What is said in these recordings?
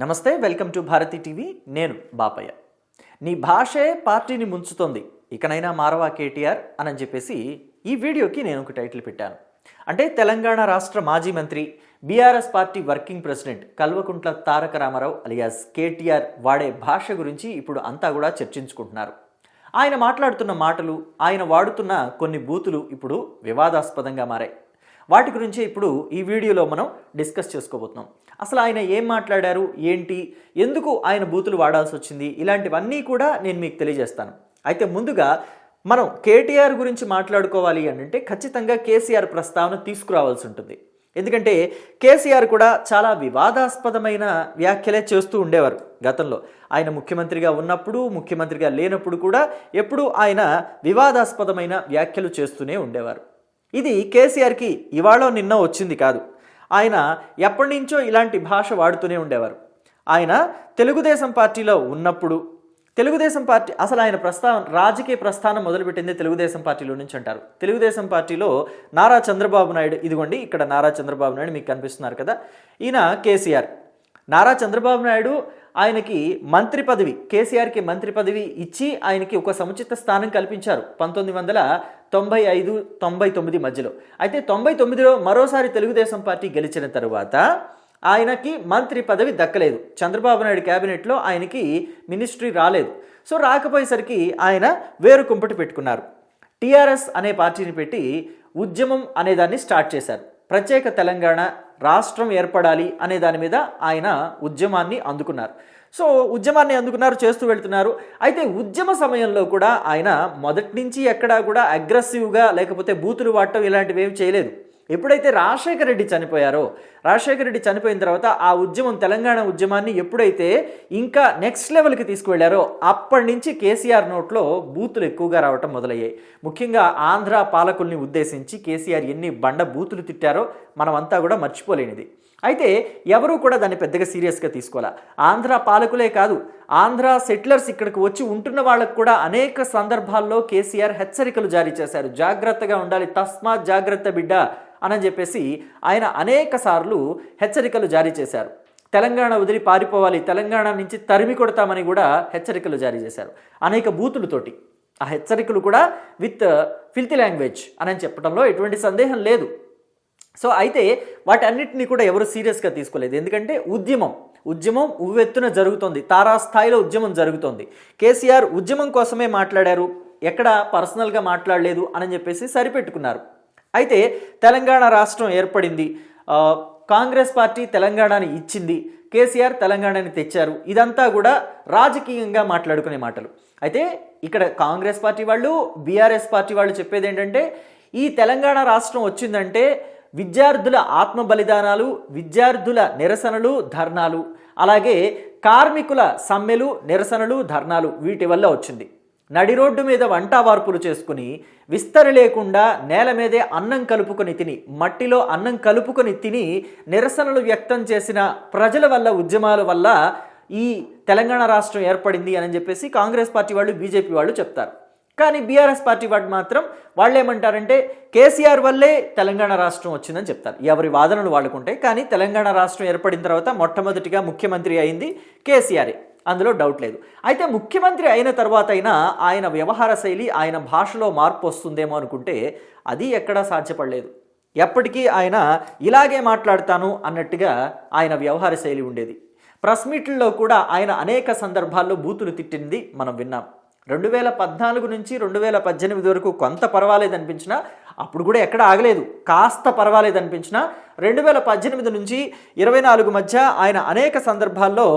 నమస్తే, welcome to Bharati TV. నేను బాపయ్య. నీ భాషే పార్టీని ముంచుతోంది, ఇకనైనా మారవా కేటీఆర్ అని చెప్పేసి ఈ వీడియోకి నేను ఒక టైటిల్ పెట్టాను. అంటే తెలంగాణ రాష్ట్ర మాజీ మంత్రి, BRS party working president Kalvakuntla Taraka Rama Rao alias KTR వాడే భాష గురించి ఇప్పుడు అంతా కూడా చర్చించుకుంటున్నారు. ఆయన మాట్లాడుతున్న మాటలు, ఆయన వాడుతున్న కొన్ని బూతులు ఇప్పుడు వివాదాస్పదంగా మారాయి. వాటి గురించి ఇప్పుడు ఈ వీడియోలో మనం డిస్కస్ చేసుకోబోతున్నాం. అసలు ఆయన ఏం మాట్లాడారు, ఏంటి, ఎందుకు ఆయన బూతులు వాడాల్సి వచ్చింది, ఇలాంటివన్నీ కూడా నేను మీకు తెలియజేస్తాను. అయితే ముందుగా మనం కేటీఆర్ గురించి మాట్లాడుకోవాలి అంటే ఖచ్చితంగా కేసీఆర్ ప్రస్తావన తీసుకురావాల్సి ఉంటుంది. ఎందుకంటే కేసీఆర్ కూడా చాలా వివాదాస్పదమైన వ్యాఖ్యలే చేస్తూ ఉండేవారు గతంలో. ఆయన ముఖ్యమంత్రిగా ఉన్నప్పుడు, ముఖ్యమంత్రిగా లేనప్పుడు కూడా ఎప్పుడూ ఆయన వివాదాస్పదమైన వ్యాఖ్యలు చేస్తూనే ఉండేవారు. ఇది కేసీఆర్కి ఇవాళ నిన్న వచ్చింది కాదు. ఆయన ఎప్పటి నుంచో ఇలాంటి భాష వాడుతూనే ఉండేవారు. ఆయన తెలుగుదేశం పార్టీలో ఉన్నప్పుడు, తెలుగుదేశం పార్టీ అసలు ఆయన రాజకీయ ప్రస్థానం మొదలుపెట్టింది తెలుగుదేశం పార్టీలో నుంచి అంటారు. తెలుగుదేశం పార్టీలో నారా చంద్రబాబు నాయుడు, ఇదిగోండి ఇక్కడ నారా చంద్రబాబు నాయుడు మీకు కనిపిస్తున్నారు కదా, ఈయన కేసీఆర్. నారా చంద్రబాబు నాయుడు ఆయనకి మంత్రి పదవి, కేసీఆర్కి మంత్రి పదవి ఇచ్చి ఆయనకి ఒక సముచిత స్థానం కల్పించారు 1995-99 మధ్యలో. అయితే 99లో మరోసారి తెలుగుదేశం పార్టీ గెలిచిన తరువాత ఆయనకి మంత్రి పదవి దక్కలేదు. చంద్రబాబు నాయుడు క్యాబినెట్లో ఆయనకి మినిస్ట్రీ రాలేదు. సో రాకపోయేసరికి ఆయన వేరు కుంపటి పెట్టుకున్నారు. టీఆర్ఎస్ అనే పార్టీని పెట్టి ఉద్యమం అనేదాన్ని స్టార్ట్ చేశారు. ప్రత్యేక తెలంగాణ రాష్ట్రం ఏర్పడాలి అనే దాని మీద ఆయన ఉద్యమాన్ని అందుకున్నారు. సో ఉద్యమాన్ని అందుకున్నారు, చేస్తూ వెళ్తున్నారు. అయితే ఉద్యమ సమయంలో కూడా ఆయన మొదటి నుంచి ఎక్కడా కూడా అగ్రెసివ్గా లేకపోతే బూతులు వాడటం ఇలాంటివి ఏమి చేయలేదు. ఎప్పుడైతే రాజశేఖర రెడ్డి చనిపోయారో, రాజశేఖర రెడ్డి చనిపోయిన తర్వాత ఆ ఉద్యమం, తెలంగాణ ఉద్యమాన్ని ఎప్పుడైతే ఇంకా నెక్స్ట్ లెవెల్కి తీసుకువెళ్లారో అప్పటి నుంచి కేసీఆర్ నోట్లో బూతులు ఎక్కువగా రావటం మొదలయ్యాయి. ముఖ్యంగా ఆంధ్ర పాలకుల్ని ఉద్దేశించి కేసీఆర్ ఎన్ని బండ బూతులు తిట్టారో మనమంతా కూడా మర్చిపోలేనిది. అయితే ఎవరూ కూడా దాన్ని పెద్దగా సీరియస్గా తీసుకోవాలా. ఆంధ్ర పాలకులే కాదు, ఆంధ్ర సెటిలర్స్ ఇక్కడికి వచ్చి ఉంటున్న వాళ్ళకు కూడా అనేక సందర్భాల్లో కేసీఆర్ హెచ్చరికలు జారీ చేశారు. జాగ్రత్తగా ఉండాలి, తస్మాత్ జాగ్రత్త బిడ్డ అని చెప్పేసి ఆయన అనేక సార్లు హెచ్చరికలు జారీ చేశారు. తెలంగాణ వదిలి పారిపోవాలి, తెలంగాణ నుంచి తరిమి కొడతామని కూడా హెచ్చరికలు జారీ చేశారు అనేక బూతులతోటి. ఆ హెచ్చరికలు కూడా విత్ ఫిల్తీ లాంగ్వేజ్ అని చెప్పడంలో ఎటువంటి సందేహం లేదు. సో అయితే వాటన్నిటిని కూడా ఎవరు సీరియస్గా తీసుకోలేదు. ఎందుకంటే ఉద్యమం ఉవ్వెత్తున జరుగుతోంది, తారాస్థాయిలో ఉద్యమం జరుగుతోంది. కేసీఆర్ ఉద్యమం కోసమే మాట్లాడారు, ఎక్కడ పర్సనల్గా మాట్లాడలేదు అని చెప్పేసి సరిపెట్టుకున్నారు. అయితే తెలంగాణ రాష్ట్రం ఏర్పడింది, కాంగ్రెస్ పార్టీ తెలంగాణని ఇచ్చింది, కేసీఆర్ తెలంగాణని తెచ్చారు. ఇదంతా కూడా రాజకీయంగా మాట్లాడుకునే మాటలు. అయితే ఇక్కడ కాంగ్రెస్ పార్టీ వాళ్ళు, బీఆర్ఎస్ పార్టీ వాళ్ళు చెప్పేది ఏంటంటే ఈ తెలంగాణ రాష్ట్రం వచ్చిందంటే విద్యార్థుల ఆత్మ బలిదానాలు, విద్యార్థుల నిరసనలు, ధర్నాలు, అలాగే కార్మికుల సమ్మెలు, నిరసనలు, ధర్నాలు, వీటి వల్ల వచ్చింది. నడి రోడ్డు మీద వంట వార్పులు చేసుకుని, విస్తరి లేకుండా నేల మీదే అన్నం కలుపుకొని తిని, మట్టిలో అన్నం కలుపుకొని తిని నిరసనలు వ్యక్తం చేసిన ప్రజల వల్ల, ఉద్యమాల వల్ల ఈ తెలంగాణ రాష్ట్రం ఏర్పడింది అని చెప్పేసి కాంగ్రెస్ పార్టీ వాళ్ళు, బీజేపీ వాళ్ళు చెప్తారు. కానీ బీఆర్ఎస్ పార్టీ వాడు మాత్రం వాళ్ళు ఏమంటారంటే కేసీఆర్ వల్లే తెలంగాణ రాష్ట్రం వచ్చిందని చెప్తారు. ఎవరి వాదనలు వాళ్ళకుంటాయి. కానీ తెలంగాణ రాష్ట్రం ఏర్పడిన తర్వాత మొట్టమొదటిగా ముఖ్యమంత్రి అయింది కేసీఆరే, అందులో డౌట్ లేదు. అయితే ముఖ్యమంత్రి అయిన తర్వాత అయినా ఆయన వ్యవహార శైలి, ఆయన భాషలో మార్పు వస్తుందేమో అనుకుంటే అది ఎక్కడా సాధ్యపడలేదు. ఎప్పటికీ ఆయన ఇలాగే మాట్లాడతాను అన్నట్టుగా ఆయన వ్యవహార శైలి ఉండేది. ప్రెస్ మీట్లలో కూడా ఆయన అనేక సందర్భాల్లో బూతులు తిట్టింది మనం విన్నాం. 2014 నుంచి 2018 వరకు కొంత పర్వాలేదు అనిపించినా, అప్పుడు కూడా ఎక్కడ ఆగలేదు, కాస్త పర్వాలేదు అనిపించినా 2018 నుంచి 24 మధ్య ఆయన అనేక సందర్భాల్లో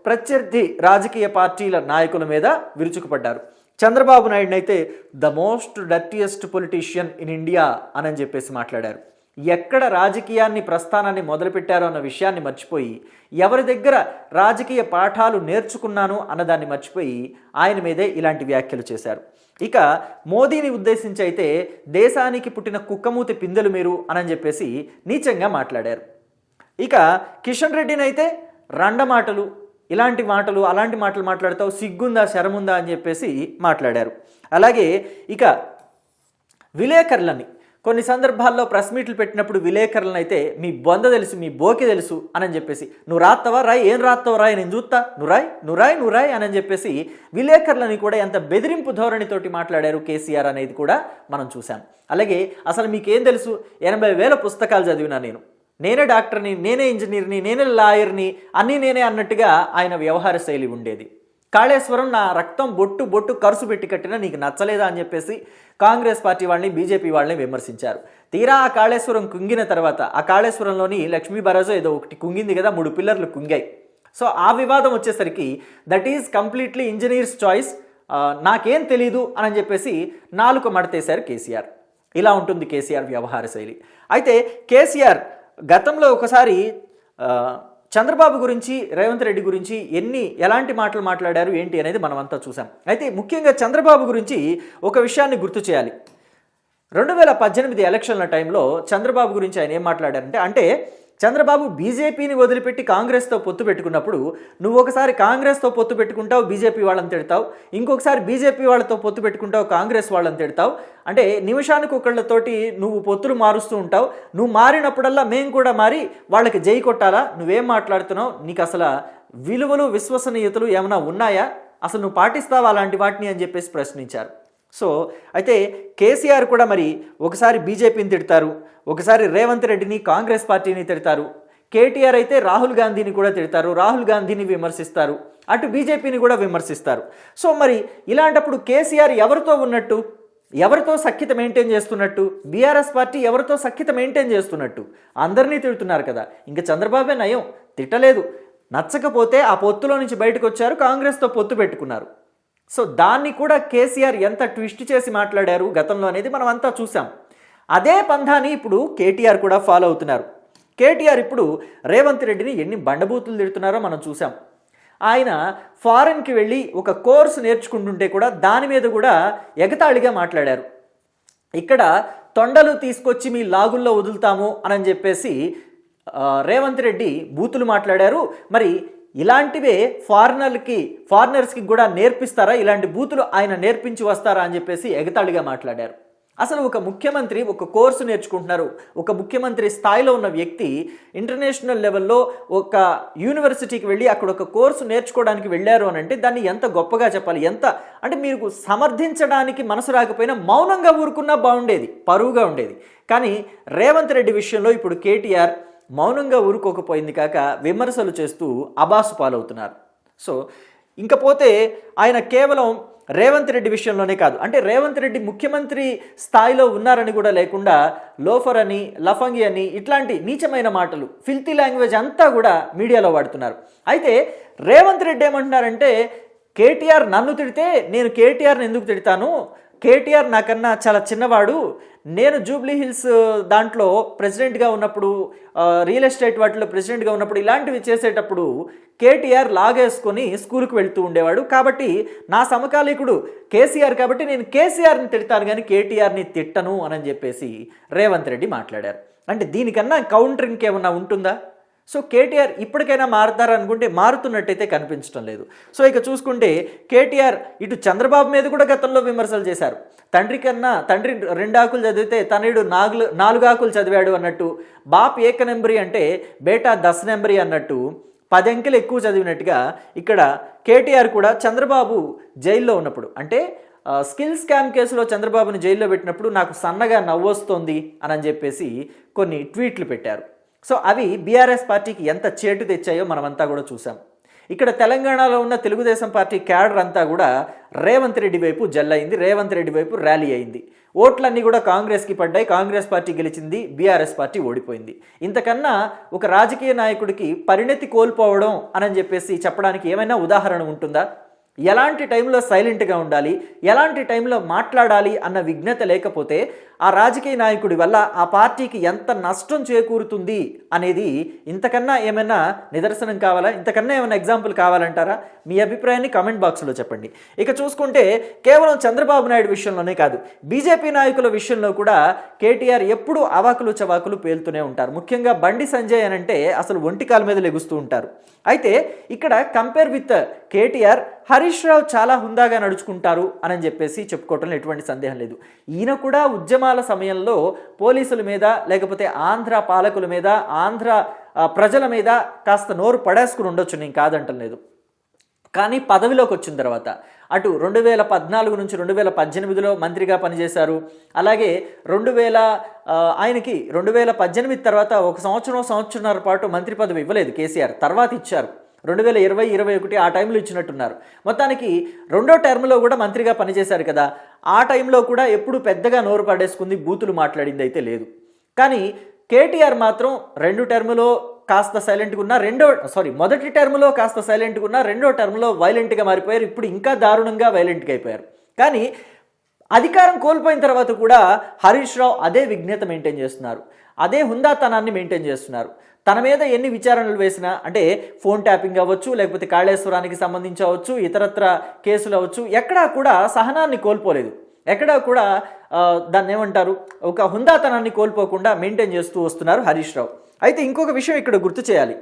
ప్రత్యర్థి రాజకీయ పార్టీల నాయకుల మీద విరుచుకుపడ్డారు. చంద్రబాబు నాయుడు అయితే the most dirtiest politician in India అని చెప్పేసి మాట్లాడారు. ఎక్కడ రాజకీయాన్ని, ప్రస్థానాన్ని మొదలుపెట్టారో అన్న విషయాన్ని మర్చిపోయి, ఎవరి దగ్గర రాజకీయ పాఠాలు నేర్చుకున్నాను అన్నదాన్ని మర్చిపోయి ఆయన మీదే ఇలాంటి వ్యాఖ్యలు చేశారు. ఇక మోదీని ఉద్దేశించి అయితే దేశానికి పుట్టిన కుక్కమూతి పిందెలు మీరు అని చెప్పేసి నీచంగా మాట్లాడారు. ఇక కిషన్ రెడ్డిని అయితే రండ మాటలు, ఇలాంటి మాటలు, అలాంటి మాటలు మాట్లాడతావు, సిగ్గుందా, శరముందా అని చెప్పేసి మాట్లాడారు. అలాగే ఇక విలేకరులని కొన్ని సందర్భాల్లో ప్రెస్ మీట్లు పెట్టినప్పుడు విలేకరులను అయితే మీ బొంద తెలుసు, మీ బోకి తెలుసు అని చెప్పేసి, నువ్వు రాస్తావా రాయ్, ఏం రాస్తావా రాయ్, నేను చూస్తా, నువ్వు రాయ్ అని చెప్పేసి విలేకరులని కూడా ఎంత బెదిరింపు ధోరణితోటి మాట్లాడారు కేసీఆర్ అనేది కూడా మనం చూసాం. అలాగే అసలు మీకేం తెలుసు, 80,000 పుస్తకాలు చదివినా నేనే డాక్టర్ని, నేనే ఇంజనీర్ని, నేనే లాయర్ని, అన్నీ నేనే అన్నట్టుగా ఆయన వ్యవహార శైలి ఉండేది. కాళేశ్వరం నా రక్తం బొట్టు ఖర్చు పెట్టి కట్టినా నీకు నచ్చలేదా అని చెప్పేసి కాంగ్రెస్ పార్టీ వాళ్ళని, బీజేపీ వాళ్ళని విమర్శించారు. తీరా ఆ కాళేశ్వరం కుంగిన తర్వాత, ఆ కాళేశ్వరంలోని లక్ష్మీ బరాజో ఏదో ఒకటి కుంగింది కదా, 3 పిల్లర్లు కుంగాయి. సో ఆ వివాదం వచ్చేసరికి that is completely engineers choice, నాకేం తెలీదు అని చెప్పేసి నాలుక మడతేశారు కేసీఆర్. ఇలా ఉంటుంది కేసీఆర్ వ్యవహార శైలి. అయితే కేసీఆర్ గతంలో ఒకసారి చంద్రబాబు గురించి, రేవంత్ రెడ్డి గురించి ఎలాంటి మాటలు మాట్లాడారు ఏంటి అనేది మనమంతా చూసాం. అయితే ముఖ్యంగా చంద్రబాబు గురించి ఒక విషయాన్ని గుర్తు చేయాలి. 2018 ఎలక్షన్ల టైంలో చంద్రబాబు గురించి ఆయన ఏం మాట్లాడారంటే, చంద్రబాబు బీజేపీని వదిలిపెట్టి కాంగ్రెస్తో పొత్తు పెట్టుకున్నప్పుడు, నువ్వు ఒకసారి కాంగ్రెస్తో పొత్తు పెట్టుకుంటావు, బీజేపీ వాళ్ళని తిడతావు, ఇంకొకసారి బీజేపీ వాళ్ళతో పొత్తు పెట్టుకుంటావు, కాంగ్రెస్ వాళ్ళని తిడతావు, అంటే నిమిషానికి ఒకళ్ళతోటి నువ్వు పొత్తులు మారుస్తూ ఉంటావు. నువ్వు మారినప్పుడల్లా మేము కూడా మారి వాళ్ళకి జై కొట్టాలా, నువ్వేం మాట్లాడుతున్నావు, నీకు అసలు విలువలు విశ్వసనీయతలు ఏమైనా ఉన్నాయా, అసలు నువ్వు పాటిస్తావా అలాంటి వాటిని అని చెప్పేసి ప్రశ్నించారు. సో అయితే కేసీఆర్ కూడా మరి ఒకసారి బీజేపీని తిడతారు, ఒకసారి రేవంత్ రెడ్డిని, కాంగ్రెస్ పార్టీని తిడతారు. కేటీఆర్ అయితే రాహుల్ గాంధీని కూడా తిడతారు, రాహుల్ గాంధీని విమర్శిస్తారు, అటు బీజేపీని కూడా విమర్శిస్తారు. సో మరి ఇలాంటప్పుడు కేసీఆర్ ఎవరితో ఉన్నట్టు, ఎవరితో సఖ్యత మెయింటైన్ చేస్తున్నట్టు, బీఆర్ఎస్ పార్టీ ఎవరితో సఖ్యత మెయింటైన్ చేస్తున్నట్టు? అందరినీ తిడుతున్నారు కదా, ఇంకా చంద్రబాబే నయం, తిట్టలేదు. నచ్చకపోతే ఆ పొత్తులో నుంచి బయటకు వచ్చారు, కాంగ్రెస్తో పొత్తు పెట్టుకున్నారు. సో దాన్ని కూడా కేసీఆర్ ఎంత ట్విస్ట్ చేసి మాట్లాడారు గతంలో అనేది మనం అంతా చూసాం. అదే పంధాని ఇప్పుడు కేటీఆర్ కూడా ఫాలో అవుతున్నారు. కేటీఆర్ ఇప్పుడు రేవంత్ రెడ్డిని ఎన్ని బండబూతులు తిడుతున్నారో మనం చూసాం. ఆయన ఫారెన్కి వెళ్ళి ఒక కోర్సు నేర్చుకుంటుంటే కూడా దాని మీద కూడా ఎగతాళిగా మాట్లాడారు. ఇక్కడ తొండలు తీసుకొచ్చి మీ లాగుల్లో వదులుతాము అని చెప్పేసి రేవంత్ రెడ్డి బూతులు మాట్లాడారు. మరి ఇలాంటివే ఫారినర్స్కి కూడా నేర్పిస్తారా, ఇలాంటి బూతులు ఆయన నేర్పించి వస్తారా అని చెప్పేసి ఎగతాళిగా మాట్లాడారు. అసలు ఒక ముఖ్యమంత్రి ఒక కోర్సు నేర్చుకుంటున్నారు, ఒక ముఖ్యమంత్రి స్థాయిలో ఉన్న వ్యక్తి ఇంటర్నేషనల్ లెవెల్లో ఒక యూనివర్సిటీకి వెళ్ళి అక్కడ ఒక కోర్సు నేర్చుకోవడానికి వెళ్ళారు అని అంటే దాన్ని ఎంత గొప్పగా చెప్పాలి, ఎంత అంటే మీకు సమర్థించడానికి మనసు రాకపోయినా మౌనంగా ఊరుకున్నా బాగుండేది, పరువుగా ఉండేది. కానీ రేవంత్ రెడ్డి విషయంలో ఇప్పుడు కేటీఆర్ మౌనంగా ఊరుకోకపోయింది కాక విమర్శలు చేస్తూ అబాసు పాలవుతున్నారు. సో ఇంకపోతే ఆయన కేవలం రేవంత్ రెడ్డి విషయంలోనే కాదు, అంటే రేవంత్ రెడ్డి ముఖ్యమంత్రి స్థాయిలో ఉన్నారని కూడా లేకుండా లోఫర్ అని, లఫంగి అని, ఇట్లాంటి నీచమైన మాటలు, ఫిల్తీ లాంగ్వేజ్ అంతా కూడా మీడియాలో వాడుతున్నారు. అయితే రేవంత్ రెడ్డి ఏమంటున్నారంటే, కేటీఆర్ నన్ను తిడితే నేను కేటీఆర్ని ఎందుకు తిడతాను, కేటీఆర్ నాకన్నా చాలా చిన్నవాడు, నేను జూబ్లీ హిల్స్ దాంట్లో ప్రెసిడెంట్గా ఉన్నప్పుడు, రియల్ ఎస్టేట్ వాటిలో ప్రెసిడెంట్గా ఉన్నప్పుడు ఇలాంటివి చేసేటప్పుడు కేటీఆర్ లాగేసుకొని స్కూల్కి వెళ్తూ ఉండేవాడు, కాబట్టి నా సమకాలీకుడు కేసీఆర్ కాబట్టి నేను కేసీఆర్ని తిడతాను కానీ కేటీఆర్ని తిట్టను అని చెప్పేసి రేవంత్ రెడ్డి మాట్లాడారు. అంటే దీనికన్నా కౌంటర్ ఇంకేమన్నా ఉంటుందా? సో కేటీఆర్ ఇప్పటికైనా మారుతారనుకుంటే మారుతున్నట్టయితే కనిపించడం లేదు. సో ఇక చూసుకుంటే కేటీఆర్ ఇటు చంద్రబాబు మీద కూడా గతంలో విమర్శలు చేశారు. తండ్రి 2 ఆకులు చదివితే తనయుడు 4 ఆకులు చదివాడు అన్నట్టు, బాప్ 1 నెంబరి అంటే బేటా 10 నెంబరి అన్నట్టు 10 అంకెలు ఎక్కువ చదివినట్టుగా ఇక్కడ కేటీఆర్ కూడా చంద్రబాబు జైల్లో ఉన్నప్పుడు, అంటే స్కిల్ స్కామ్ కేసులో చంద్రబాబుని జైల్లో పెట్టినప్పుడు నాకు సన్నగా నవ్వొస్తోంది అని చెప్పేసి కొన్ని ట్వీట్లు పెట్టారు. సో అవి బీఆర్ఎస్ పార్టీకి ఎంత చేటు తెచ్చాయో మనమంతా కూడా చూసాం. ఇక్కడ తెలంగాణలో ఉన్న తెలుగుదేశం పార్టీ క్యాడర్ అంతా కూడా రేవంత్ రెడ్డి వైపు జల్లయింది, రేవంత్ రెడ్డి వైపు ర్యాలీ అయింది. ఓట్లన్నీ కూడా కాంగ్రెస్కి పడ్డాయి, కాంగ్రెస్ పార్టీ గెలిచింది, బీఆర్ఎస్ పార్టీ ఓడిపోయింది. ఇంతకన్నా ఒక రాజకీయ నాయకుడికి పరిణతి కోల్పోవడం అని చెప్పేసి చెప్పడానికి ఏమైనా ఉదాహరణ ఉంటుందా? ఎలాంటి టైంలో సైలెంట్గా ఉండాలి, ఎలాంటి టైంలో మాట్లాడాలి అన్న విజ్ఞత లేకపోతే ఆ రాజకీయ నాయకుడి వల్ల ఆ పార్టీకి ఎంత నష్టం చేకూరుతుంది అనేది ఇంతకన్నా ఏమైనా నిదర్శనం కావాలా, ఇంతకన్నా ఏమైనా ఎగ్జాంపుల్ కావాలంటారా? మీ అభిప్రాయాన్ని కామెంట్ బాక్స్లో చెప్పండి. ఇక చూసుకుంటే కేవలం చంద్రబాబు నాయుడు విషయంలోనే కాదు, బీజేపీ నాయకుల విషయంలో కూడా కేటీఆర్ ఎప్పుడూ అవాకులు చవాకులు పేలుతూనే ఉంటారు. ముఖ్యంగా బండి సంజయ్ అని అంటే అసలు ఒంటికాల మీద లెగుస్తూ ఉంటారు. అయితే ఇక్కడ కంపేర్ విత్ కేటీఆర్, హరీష్ రావు చాలా హుందాగా నడుచుకుంటారు అని చెప్పేసి చెప్పుకోవటంలో ఎటువంటి సందేహం లేదు. ఈయన కూడా ఉద్యమాలు ఉద్యమాల సమయంలో పోలీసుల మీద లేకపోతే ఆంధ్ర పాలకుల మీద ఆంధ్ర ప్రజల మీద కాస్త నోరు పడేసుకుని ఉండొచ్చు, నేను కాదంటలేదు. కానీ పదవిలోకి వచ్చిన తర్వాత అటు 2014 నుంచి 2018లో మంత్రిగా పనిచేశారు. అలాగే ఆయనకి 2018 తర్వాత 1 సంవత్సరంన్నర పాటు మంత్రి పదవి ఇవ్వలేదు కేసీఆర్, తర్వాత ఇచ్చారు. 2020-21 ఆ టైంలో ఇచ్చినట్టున్నారు. మొత్తానికి 2వ టర్మ్లో కూడా మంత్రిగా పనిచేశారు కదా, ఆ టైంలో కూడా ఎప్పుడు పెద్దగా నోరు పడేసుకుంది, బూతులు మాట్లాడింది అయితే లేదు. కానీ కేటీఆర్ మాత్రం 2 టర్ములో కాస్త సైలెంట్గా ఉన్న, మొదటి టర్మ్లో కాస్త సైలెంట్గా ఉన్న, 2వ టర్మ్లో వైలెంట్గా మారిపోయారు. ఇప్పుడు ఇంకా దారుణంగా వైలెంట్గా అయిపోయారు. కానీ అధికారం కోల్పోయిన తర్వాత కూడా హరీష్ రావు అదే విఘ్నత మెయింటైన్ చేస్తున్నారు, అదే హుందాతనాన్ని మెయింటైన్ చేస్తున్నారు. తన మీద ఎన్ని విచారణలు వేసినా, అంటే ఫోన్ ట్యాపింగ్ అవ్వచ్చు, లేకపోతే కాళేశ్వరానికి సంబంధించి అవ్వచ్చు, ఇతరత్ర కేసులు అవ్వచ్చు, ఎక్కడా కూడా సహనాన్ని కోల్పోలేదు. ఎక్కడా కూడా దాన్ని ఏమంటారు, ఒక హుందాతనాన్ని కోల్పోకుండా మెయింటైన్ చేస్తూ వస్తున్నారు హరీష్ రావు. అయితే ఇంకొక విషయం ఇక్కడ గుర్తు చేయాలి.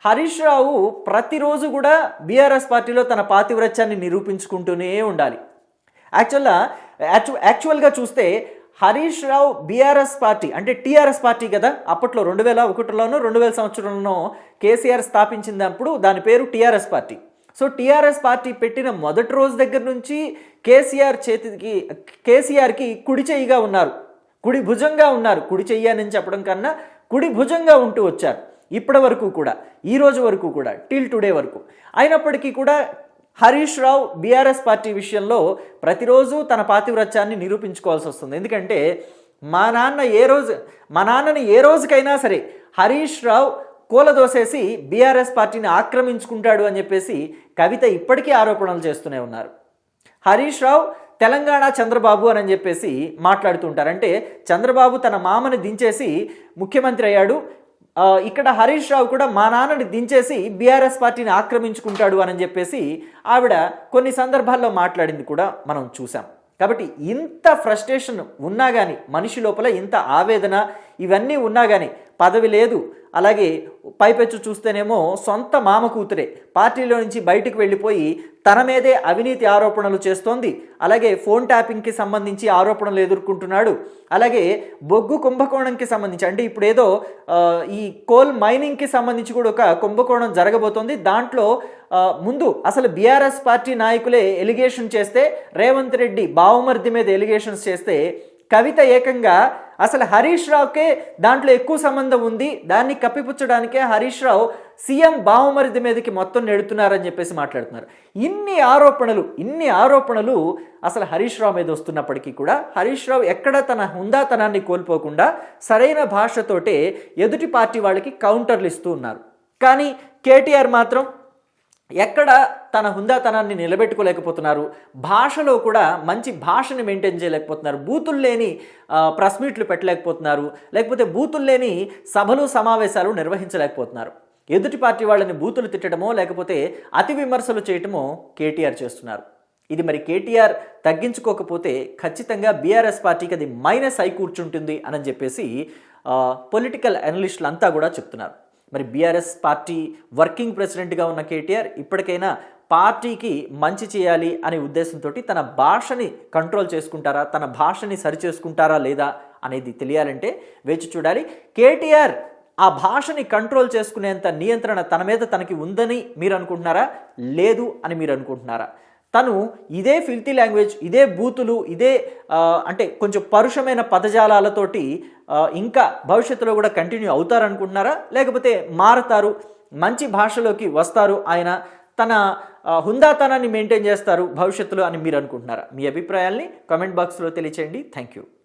హరీష్ రావు ప్రతిరోజు కూడా బీఆర్ఎస్ పార్టీలో తన పాతివ్రత్యాన్ని నిరూపించుకుంటూనే ఉండాలి. యాక్చువల్గా చూస్తే హరీష్ రావు బీఆర్ఎస్ పార్టీ అంటే టీఆర్ఎస్ పార్టీ కదా, అప్పట్లో 2001లోనూ 2000 సంవత్సరంలోనూ కేసీఆర్ స్థాపించినప్పుడు దాని పేరు TRS party. So TRS party పెట్టిన మొదటి రోజు దగ్గర నుంచి కేసీఆర్కి కుడి చెయ్యిగా ఉన్నారు, కుడి భుజంగా ఉన్నారు. కుడి చెయ్యి అని చెప్పడం కన్నా కుడి భుజంగా ఉంటూ వచ్చారు ఇప్పటి వరకు కూడా, ఈ రోజు వరకు కూడా, టిల్ టుడే వరకు. అయినప్పటికీ కూడా హరీష్ రావు బీఆర్ఎస్ పార్టీ విషయంలో ప్రతిరోజు తన పాతివ్రత్యాన్ని నిరూపించుకోవాల్సి వస్తుంది. ఎందుకంటే మా నాన్నని ఏ రోజుకైనా సరే హరీష్ రావు కూలదోసేసి బీఆర్ఎస్ పార్టీని ఆక్రమించుకుంటాడు అని చెప్పేసి కవిత ఇప్పటికీ ఆరోపణలు చేస్తూనే ఉన్నారు. హరీష్ రావు తెలంగాణ చంద్రబాబు అని చెప్పేసి మాట్లాడుతుంటారు. అంటే చంద్రబాబు తన మామని దించేసి ముఖ్యమంత్రి అయ్యాడు, ఇక్కడ హరీష్ రావు కూడా మా నాన్నని దించేసి బీఆర్ఎస్ పార్టీని ఆక్రమించుకుంటాడు అని చెప్పేసి ఆవిడ కొన్ని సందర్భాల్లో మాట్లాడింది కూడా మనం చూసాం. కాబట్టి ఇంత ఫ్రస్ట్రేషన్ ఉన్నా కానీ, మనిషి లోపల ఇంత ఆవేదన ఇవన్నీ ఉన్నా కానీ పదవి లేదు. అలాగే పైపెచ్చు చూస్తేనేమో సొంత మామ కూతురే పార్టీలో నుంచి బయటకు వెళ్ళిపోయి తన మీదే అవినీతి ఆరోపణలు చేస్తోంది. అలాగే ఫోన్ ట్యాపింగ్కి సంబంధించి ఆరోపణలు ఎదుర్కొంటున్నాడు. అలాగే బొగ్గు కుంభకోణంకి సంబంధించి, అంటే ఇప్పుడు ఏదో ఈ కోల్ మైనింగ్కి సంబంధించి కూడా ఒక కుంభకోణం జరగబోతోంది. దాంట్లో ముందు అసలు బీఆర్ఎస్ పార్టీ నాయకులే ఎలిగేషన్ చేస్తే, రేవంత్ రెడ్డి బావమర్ది మీద ఎలిగేషన్స్ చేస్తే, కవిత ఏకంగా అసలు హరీష్ రావుకే దాంట్లో ఎక్కువ సంబంధం ఉంది, దాన్ని కప్పిపుచ్చడానికే హరీష్ రావు సీఎం బావమరిది మీదకి మొత్తం నెడుతున్నారని చెప్పేసి మాట్లాడుతున్నారు. ఇన్ని ఆరోపణలు అసలు హరీష్ రావు మీద వస్తున్నప్పటికీ కూడా హరీష్ రావు ఎక్కడ తన హుందాతనాన్ని కోల్పోకుండా సరైన భాషతోటే ఎదుటి పార్టీ వాళ్ళకి కౌంటర్లు ఇస్తూ ఉన్నారు. కానీ కేటీఆర్ మాత్రం ఎక్కడ తన హుందాతనాన్ని నిలబెట్టుకోలేకపోతున్నారు, భాషలో కూడా మంచి భాషని మెయింటైన్ చేయలేకపోతున్నారు, బూతులు లేని ప్రెస్ మీట్లు పెట్టలేకపోతున్నారు, లేకపోతే బూతులు లేని సభలు సమావేశాలు నిర్వహించలేకపోతున్నారు. ఎదుటి పార్టీ వాళ్ళని బూతులు తిట్టడమో లేకపోతే అతి విమర్శలు చేయటమో కేటీఆర్ చేస్తున్నారు. ఇది మరి కేటీఆర్ తగ్గించుకోకపోతే ఖచ్చితంగా బీఆర్ఎస్ పార్టీకి అది మైనస్ అయి కూర్చుంటుంది అని చెప్పేసి పొలిటికల్ అనలిస్టులు అంతా కూడా చెప్తున్నారు. మరి బీఆర్ఎస్ పార్టీ వర్కింగ్ ప్రెసిడెంట్గా ఉన్న కేటీఆర్ ఇప్పటికైనా పార్టీకి మంచి చేయాలి అనే ఉద్దేశంతో తన భాషని కంట్రోల్ చేసుకుంటారా, తన భాషని సరిచేసుకుంటారా లేదా అనేది తెలియాలంటే వేచి చూడాలి. కేటీఆర్ ఆ భాషని కంట్రోల్ చేసుకునేంత నియంత్రణ తన మీద తనకి ఉందని మీరు అనుకుంటున్నారా, లేదు అని మీరు అనుకుంటున్నారా? తను ఇదే ఫిల్తీ లాంగ్వేజ్, ఇదే బూతులు, ఇదే అంటే కొంచెం పరుషమైన పదజాలాలతోటి ఇంకా భవిష్యత్తులో కూడా కంటిన్యూ అవుతారనుకుంటున్నారా, లేకపోతే మారతారు, మంచి భాషలోకి వస్తారు, ఆయన తన హుందాతనాన్ని మెయింటైన్ చేస్తారు భవిష్యత్తులో అని మీరు అనుకుంటున్నారా? మీ అభిప్రాయాల్ని కామెంట్ బాక్స్లో తెలియచేయండి. Thank you.